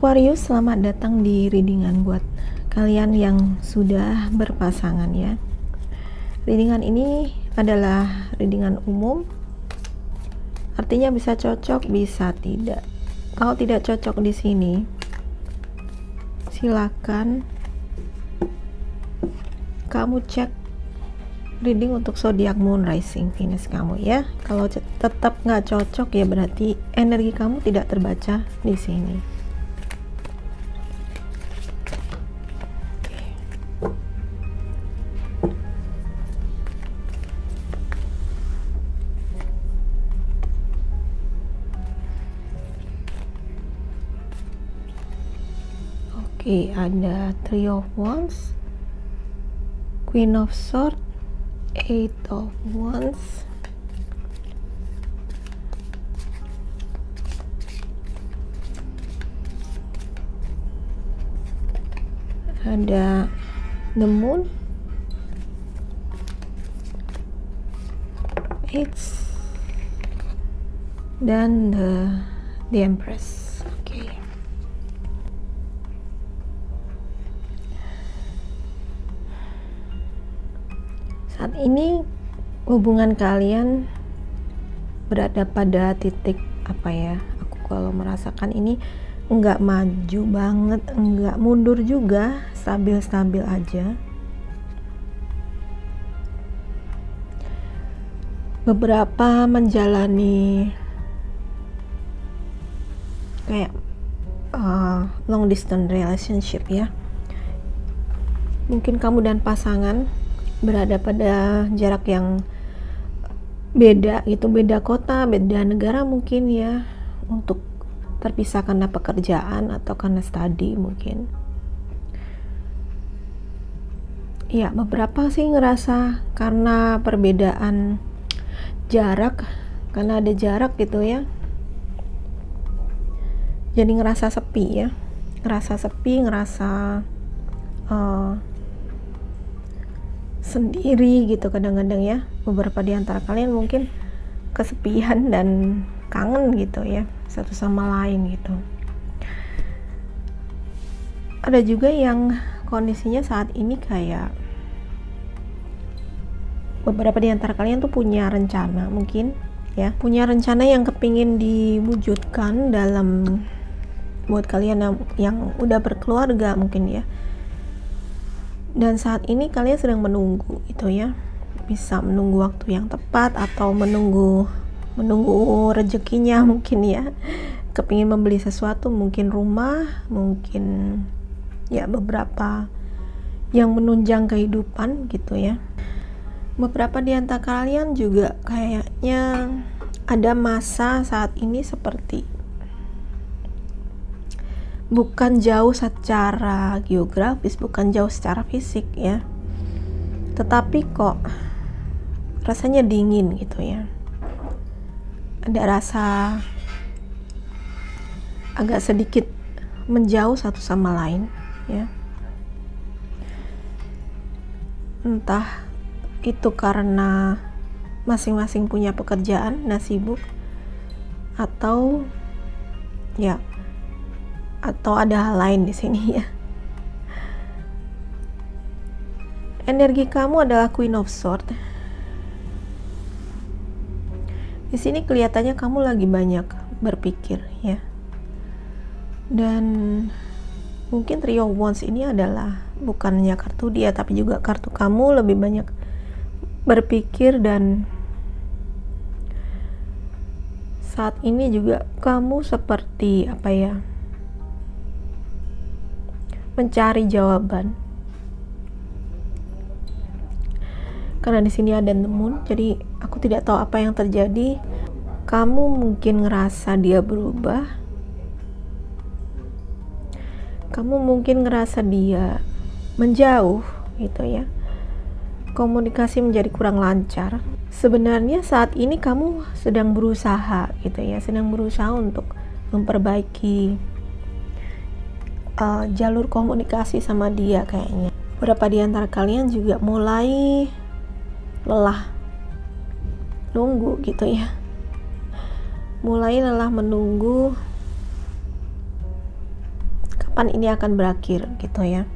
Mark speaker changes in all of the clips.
Speaker 1: Aquarius, selamat datang di readingan buat kalian yang sudah berpasangan ya. Readingan ini adalah readingan umum, artinya bisa cocok, bisa tidak. Kalau tidak cocok di sini, silakan kamu cek reading untuk zodiak moon rising Venus kamu ya. Kalau tetap nggak cocok ya berarti energi kamu tidak terbaca di sini. Oke, ada Three of Wands, Queen of Swords, Eight of Wands, ada The Moon, Eight, dan the Empress. Oke. Saat ini hubungan kalian berada pada titik apa ya? Aku kalau merasakan ini enggak maju banget, enggak mundur juga, stabil-stabil aja. Beberapa menjalani kayak long distance relationship ya. Mungkin kamu dan pasangan berada pada jarak yang beda gitu, beda kota, beda negara mungkin ya, untuk terpisah karena pekerjaan atau karena studi mungkin ya. Beberapa sih ngerasa karena perbedaan jarak, karena ada jarak gitu ya, jadi ngerasa sepi ya, ngerasa sendiri gitu kadang-kadang ya. Beberapa di antara kalian mungkin kesepian dan kangen gitu ya satu sama lain gitu. Ada juga yang kondisinya saat ini kayak beberapa di antara kalian tuh punya rencana mungkin ya, punya rencana yang kepingin diwujudkan dalam buat kalian yang udah berkeluarga mungkin ya. Dan saat ini kalian sedang menunggu itu ya, bisa menunggu waktu yang tepat atau menunggu rezekinya mungkin ya, kepingin membeli sesuatu, mungkin rumah, mungkin ya beberapa yang menunjang kehidupan gitu ya. Beberapa di antara kalian juga kayaknya ada masa saat ini seperti bukan jauh secara geografis, bukan jauh secara fisik ya, tetapi kok rasanya dingin gitu ya. Ada rasa agak sedikit menjauh satu sama lain ya. Entah itu karena masing-masing punya pekerjaan dan sibuk, atau ya, atau ada hal lain di sini ya. Energi kamu adalah Queen of Swords. Di sini kelihatannya kamu lagi banyak berpikir ya. Dan mungkin Three of Wands ini adalah bukannya kartu dia, tapi juga kartu kamu lebih banyak berpikir. Dan saat ini juga kamu seperti apa ya, mencari jawaban. Karena di sini ada The Moon, jadi aku tidak tahu apa yang terjadi. Kamu mungkin ngerasa dia berubah. Kamu mungkin ngerasa dia menjauh gitu ya. Komunikasi menjadi kurang lancar. Sebenarnya saat ini kamu sedang berusaha gitu ya, sedang berusaha untuk memperbaiki jalur komunikasi sama dia kayaknya. Beberapa di antara kalian juga mulai lelah nunggu gitu ya, mulai lelah menunggu kapan ini akan berakhir gitu ya.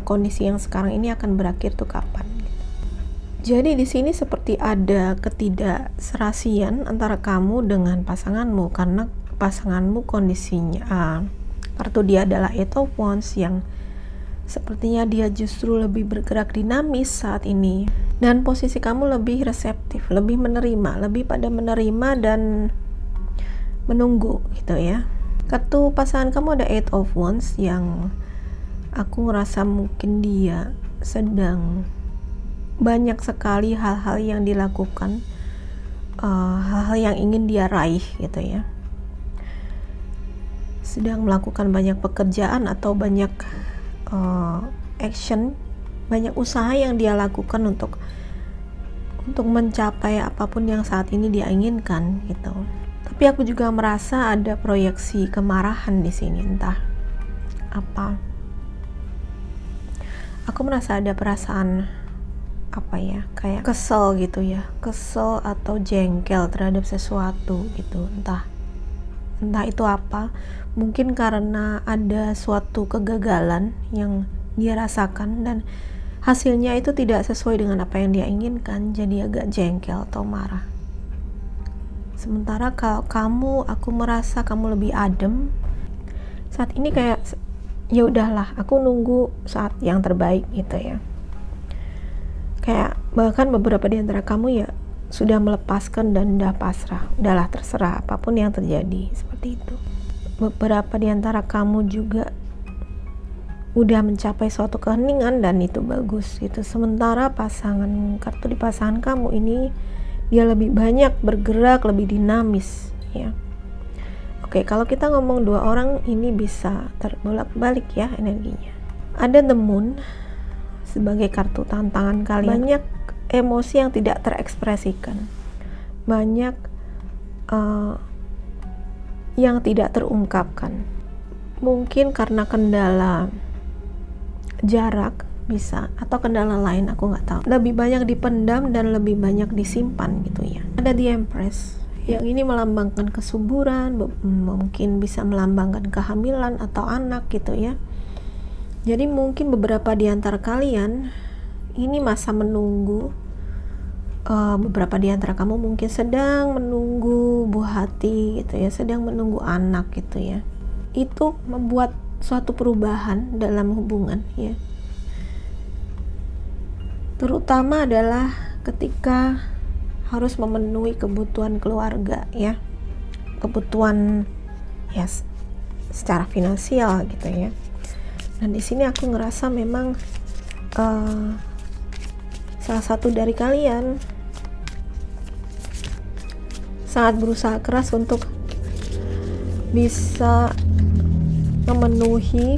Speaker 1: Kondisi yang sekarang ini akan berakhir tuh kapan gitu. Jadi di sini seperti ada ketidakserasian antara kamu dengan pasanganmu, karena pasanganmu kondisinya kartu dia adalah Eight of Wands yang sepertinya dia justru lebih bergerak dinamis saat ini, dan posisi kamu lebih reseptif, lebih menerima, lebih pada menerima dan menunggu gitu ya. Kartu pasangan kamu ada Eight of Wands yang aku ngerasa mungkin dia sedang banyak sekali hal-hal yang dilakukan, hal-hal yang ingin dia raih gitu ya. Sedang melakukan banyak pekerjaan atau banyak action, banyak usaha yang dia lakukan untuk mencapai apapun yang saat ini dia inginkan gitu. Tapi aku juga merasa ada proyeksi kemarahan di sini, entah apa. Aku merasa ada perasaan apa ya, kayak kesel gitu ya, kesel atau jengkel terhadap sesuatu gitu, entah itu apa. Mungkin karena ada suatu kegagalan yang dia rasakan dan hasilnya itu tidak sesuai dengan apa yang dia inginkan, jadi agak jengkel atau marah. Sementara kalau aku merasa kamu lebih adem saat ini, kayak ya udahlah, aku nunggu saat yang terbaik gitu ya. Kayak bahkan beberapa di antara kamu ya sudah melepaskan dan udah pasrah, udahlah terserah apapun yang terjadi, seperti itu. Beberapa di antara kamu juga udah mencapai suatu keheningan dan itu bagus gitu. Sementara kartu di pasangan kamu ini dia lebih banyak bergerak, lebih dinamis ya. Oke, kalau kita ngomong dua orang ini bisa terbolak-balik ya energinya. Ada The Moon sebagai kartu tantangan kalian. Banyak emosi yang tidak terekspresikan, banyak yang tidak terungkapkan. Mungkin karena kendala jarak bisa, atau kendala lain, aku nggak tahu. Lebih banyak dipendam dan lebih banyak disimpan gitu ya. Ada The Empress yang ini melambangkan kesuburan, mungkin bisa melambangkan kehamilan atau anak gitu ya. Jadi mungkin beberapa di antara kalian ini masa menunggu. Beberapa di antara kamu mungkin sedang menunggu buah hati gitu ya, sedang menunggu anak gitu ya. Itu membuat suatu perubahan dalam hubungan ya. Terutama adalah ketika harus memenuhi kebutuhan keluarga ya, kebutuhan ya secara finansial gitu ya. Dan di sini aku ngerasa memang salah satu dari kalian sangat berusaha keras untuk bisa memenuhi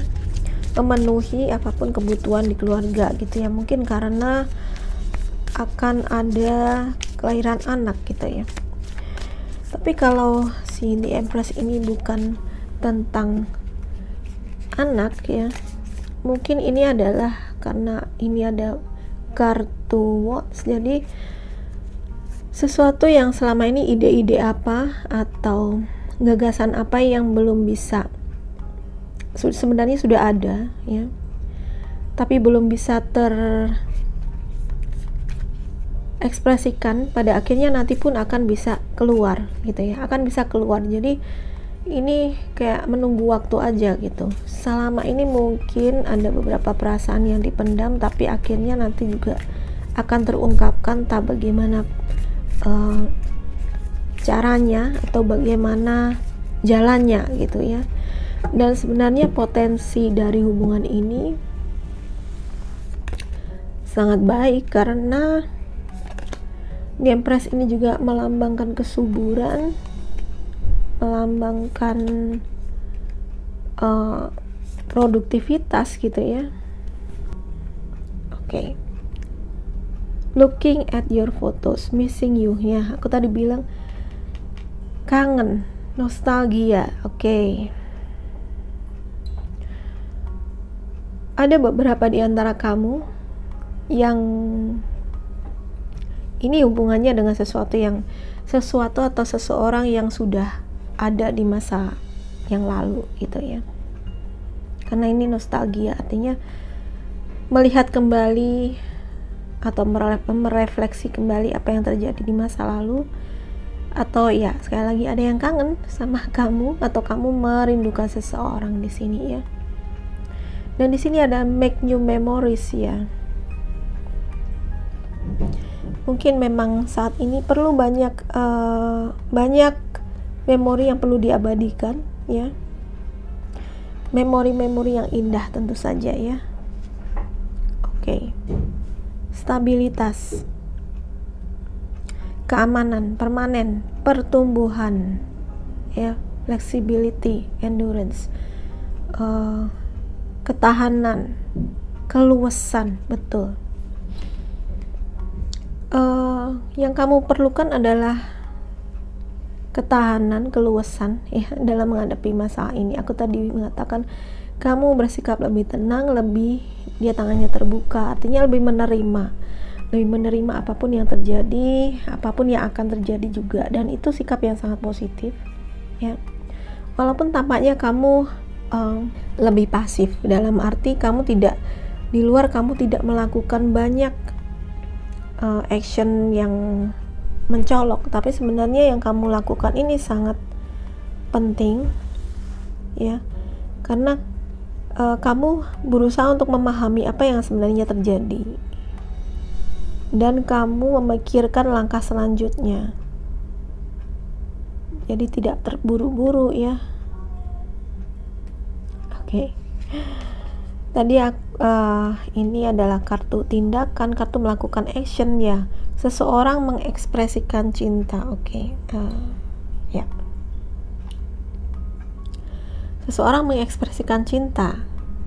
Speaker 1: apapun kebutuhan di keluarga gitu ya. Mungkin karena akan ada kelahiran anak gitu ya. Tapi kalau si The Empress ini bukan tentang anak ya, mungkin ini adalah karena ini ada kartu Wands, jadi sesuatu yang selama ini, ide-ide apa atau gagasan apa yang belum bisa, sebenarnya sudah ada ya, tapi belum bisa terekspresikan, pada akhirnya nanti pun akan bisa keluar gitu ya, akan bisa keluar. Jadi ini kayak menunggu waktu aja gitu. Selama ini mungkin ada beberapa perasaan yang dipendam, tapi akhirnya nanti juga akan terungkapkan, tak bagaimana caranya atau bagaimana jalannya gitu ya. Dan sebenarnya potensi dari hubungan ini sangat baik, karena The Empress ini juga melambangkan kesuburan, melambangkan produktivitas gitu ya. Oke. Looking at your photos, missing you ya. Aku tadi bilang kangen, nostalgia. Oke. Ada beberapa di antara kamu yang ini hubungannya dengan sesuatu atau seseorang yang sudah ada di masa yang lalu gitu ya. karena ini nostalgia, artinya melihat kembali atau merefleksi kembali apa yang terjadi di masa lalu, atau ya sekali lagi ada yang kangen sama kamu atau kamu merindukan seseorang di sini ya. Dan di sini ada make new memories ya. Mungkin memang saat ini perlu banyak memori yang perlu diabadikan ya. Memori-memori yang indah tentu saja ya. Oke. Stabilitas, keamanan permanen, pertumbuhan ya, flexibility, endurance, ketahanan, keluasan, betul. Yang kamu perlukan adalah ketahanan, keluasan ya dalam menghadapi masalah ini. Aku tadi mengatakan kamu bersikap lebih tenang, lebih dia tangannya terbuka, artinya lebih menerima apapun yang terjadi, apapun yang akan terjadi juga, dan itu sikap yang sangat positif ya. Walaupun tampaknya kamu lebih pasif, dalam arti kamu tidak di luar, kamu tidak melakukan banyak action yang mencolok, tapi sebenarnya yang kamu lakukan ini sangat penting ya, karena kamu berusaha untuk memahami apa yang sebenarnya terjadi dan kamu memikirkan langkah selanjutnya, jadi tidak terburu-buru ya. Oke. Tadi ini adalah kartu tindakan, kartu melakukan action ya. Seseorang mengekspresikan cinta. Oke. Ya. Seseorang mengekspresikan cinta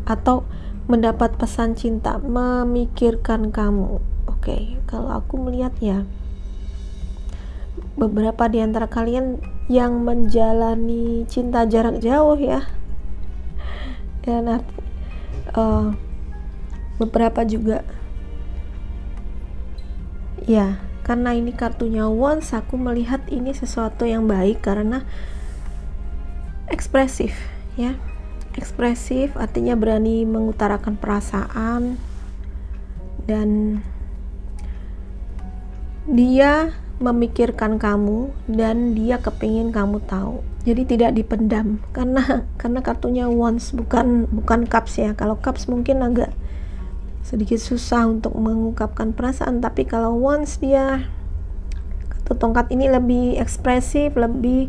Speaker 1: atau mendapat pesan cinta, memikirkan kamu. Oke, kalau aku melihat ya, beberapa di antara kalian yang menjalani cinta jarak jauh ya, dan beberapa juga ya, karena ini kartunya Wands, aku melihat ini sesuatu yang baik karena ekspresif ya. Ekspresif artinya berani mengutarakan perasaan, dan dia memikirkan kamu dan dia kepingin kamu tahu, jadi tidak dipendam, karena kartunya Wands, bukan Cups ya. Kalau Cups mungkin agak sedikit susah untuk mengungkapkan perasaan, tapi kalau Wands, dia kartu tongkat ini lebih ekspresif, lebih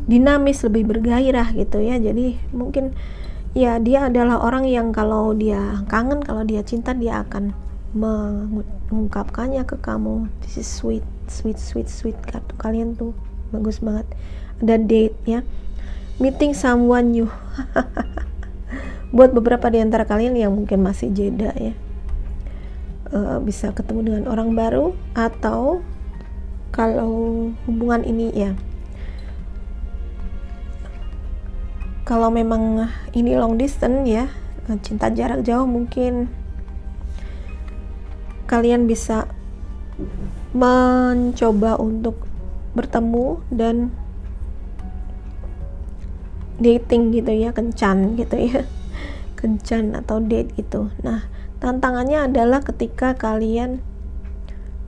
Speaker 1: dinamis, lebih bergairah gitu ya. Jadi mungkin ya dia adalah orang yang kalau dia kangen, kalau dia cinta, dia akan mengungkapkannya ke kamu. This is sweet. Kartu kalian tuh bagus banget. Ada date ya, meeting someone new. Buat beberapa di antara kalian yang mungkin masih jeda ya, bisa ketemu dengan orang baru, atau kalau hubungan ini ya, kalau memang ini long distance ya, cinta jarak jauh, mungkin kalian bisa mencoba untuk bertemu dan dating gitu ya, kencan gitu ya, kencan atau date gitu. Nah, tantangannya adalah ketika kalian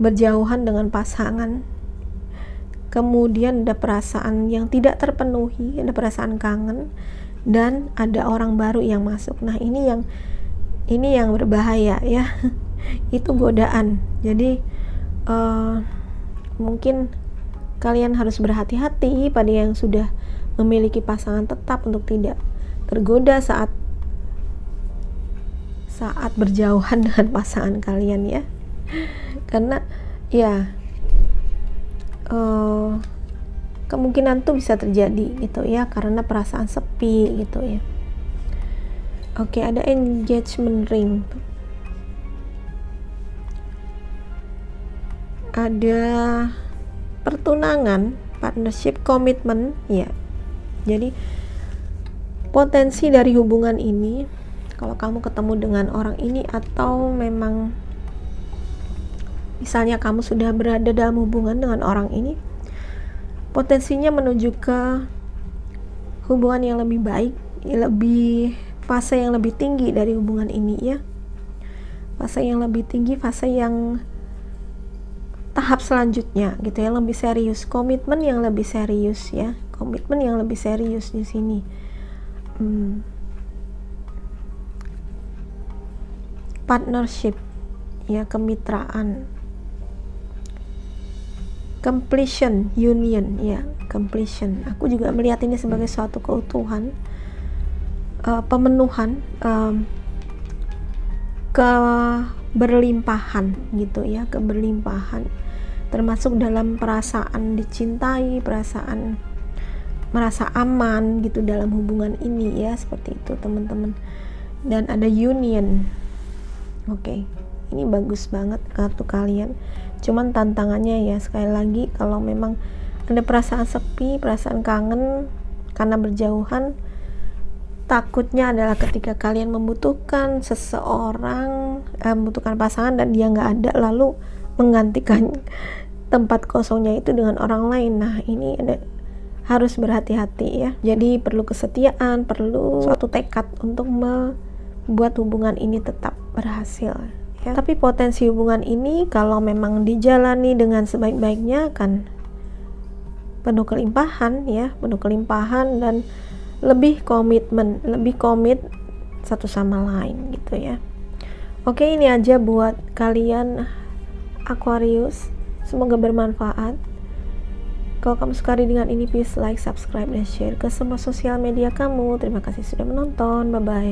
Speaker 1: berjauhan dengan pasangan, kemudian ada perasaan yang tidak terpenuhi, ada perasaan kangen, dan ada orang baru yang masuk. Nah, ini yang berbahaya ya. Itu godaan. Jadi mungkin kalian harus berhati-hati pada yang sudah memiliki pasangan tetap untuk tidak tergoda saat berjauhan dengan pasangan kalian ya, karena ya kemungkinan tuh bisa terjadi gitu ya, karena perasaan sepi gitu ya. Oke, ada engagement ring, ada pertunangan, partnership, komitmen ya. Jadi potensi dari hubungan ini, kalau kamu ketemu dengan orang ini, atau memang misalnya kamu sudah berada dalam hubungan dengan orang ini, potensinya menuju ke hubungan yang lebih baik, lebih fase yang lebih tinggi dari hubungan ini ya. Fase yang lebih tinggi, fase yang tahap selanjutnya gitu ya, lebih serius, komitmen yang lebih serius ya, komitmen yang lebih serius di sini. Partnership ya, kemitraan, completion, union ya, completion. Aku juga melihat ini sebagai suatu keutuhan, pemenuhan, keberlimpahan gitu ya, keberlimpahan, termasuk dalam perasaan dicintai, perasaan merasa aman gitu dalam hubungan ini ya, seperti itu teman-teman. Dan ada union. Oke, ini bagus banget kartu kalian. Cuman tantangannya ya, sekali lagi, kalau memang ada perasaan sepi, perasaan kangen karena berjauhan, takutnya adalah ketika kalian membutuhkan seseorang, membutuhkan pasangan dan dia nggak ada, lalu menggantikan tempat kosongnya itu dengan orang lain. Nah, ini harus berhati-hati ya. Jadi perlu kesetiaan, perlu suatu tekad untuk membuat hubungan ini tetap berhasil ya. Tapi potensi hubungan ini kalau memang dijalani dengan sebaik-baiknya akan penuh kelimpahan ya, penuh kelimpahan dan lebih komitmen, lebih komit satu sama lain gitu ya. Oke, ini aja buat kalian Aquarius, semoga bermanfaat. Kalau kamu suka dengan ini, please like, subscribe, dan share ke semua sosial media kamu. Terima kasih sudah menonton, bye bye.